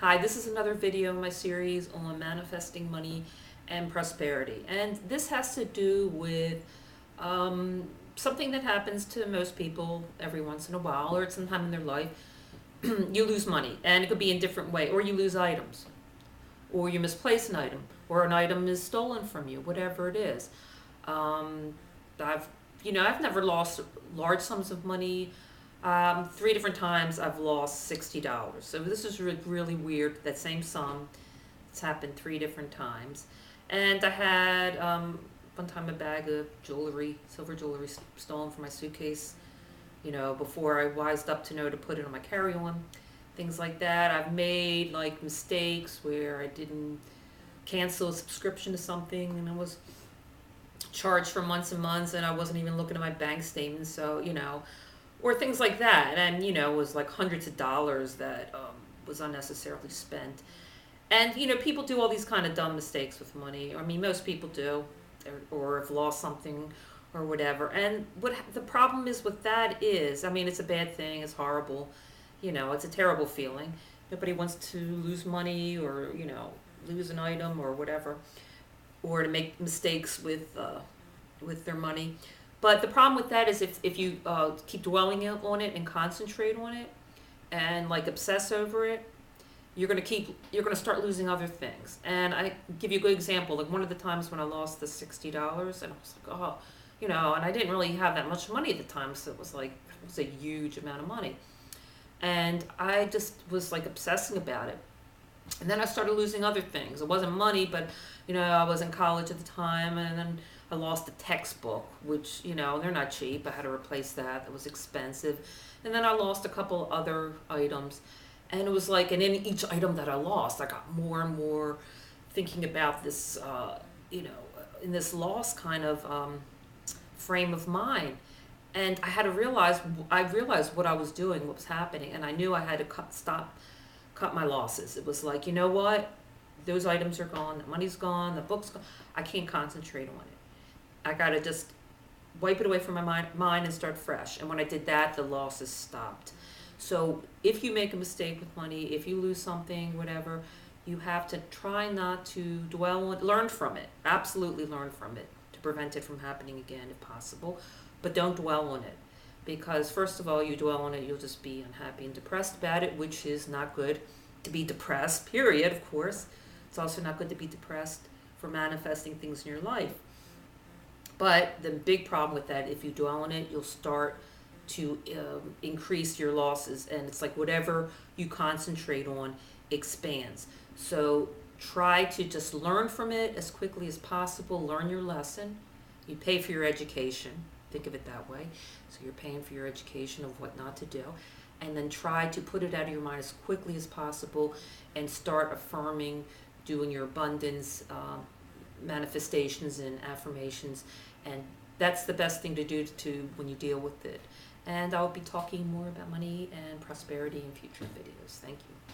Hi, this is another video in my series on manifesting money and prosperity. And this has to do with something that happens to most people every once in a while or at some time in their life. You lose money, and it could be in different way, or you lose items, or you misplace an item, or an item is stolen from you, whatever it is. Um, I've I've never lost large sums of money. Three different times I've lost $60. So this is really weird. That same sum, it's happened three different times. And I had one time a bag of jewelry, silver jewelry, stolen from my suitcase. Before I wised up to know to put it on my carry-on, things like that. I've made like mistakes where I didn't cancel a subscription to something, and I was charged for months and months, and I wasn't even looking at my bank statements. So or things like that. And it was like hundreds of dollars that was unnecessarily spent. And people do all these kind of dumb mistakes with money. I mean, most people do, or have lost something or whatever. And what the problem is with that is, I mean, it's a bad thing. It's horrible. It's a terrible feeling. Nobody wants to lose money or lose an item or whatever, or to make mistakes with their money. But the problem with that is if you keep dwelling on it and concentrate on it and like obsess over it, you're gonna start losing other things. And I give you a good example. Like one of the times when I lost the $60, and I was like, oh, and I didn't really have that much money at the time, so it was a huge amount of money, and I just was like obsessing about it. And then I started losing other things. It wasn't money, but I was in college at the time, and then I lost a textbook, which they're not cheap. I had to replace that. That was expensive. And then I lost a couple other items, and it was like, and in each item that I lost, I got more and more thinking about this, in this loss kind of frame of mind. And I realized what I was doing, what was happening, and I knew I had to cut my losses. It was like, you know what? Those items are gone, the money's gone, the book's gone. I can't concentrate on it. I gotta just wipe it away from my mind and start fresh. And when I did that, the losses stopped. So if you make a mistake with money, if you lose something, whatever, you have to try not to dwell on, learn from it. Absolutely learn from it to prevent it from happening again if possible. But don't dwell on it. Because first of all, you dwell on it, you'll just be unhappy and depressed about it, which is not good to be depressed, period, of course. It's also not good to be depressed for manifesting things in your life. But the big problem with that, if you dwell on it, you'll start to increase your losses. And it's like whatever you concentrate on expands. So try to just learn from it as quickly as possible. Learn your lesson. You pay for your education. Think of it that way. So you're paying for your education of what not to do. And then try to put it out of your mind as quickly as possible and start affirming, doing your abundance manifestations and affirmations. And that's the best thing to do when you deal with it. And I'll be talking more about money and prosperity in future videos. Thank you.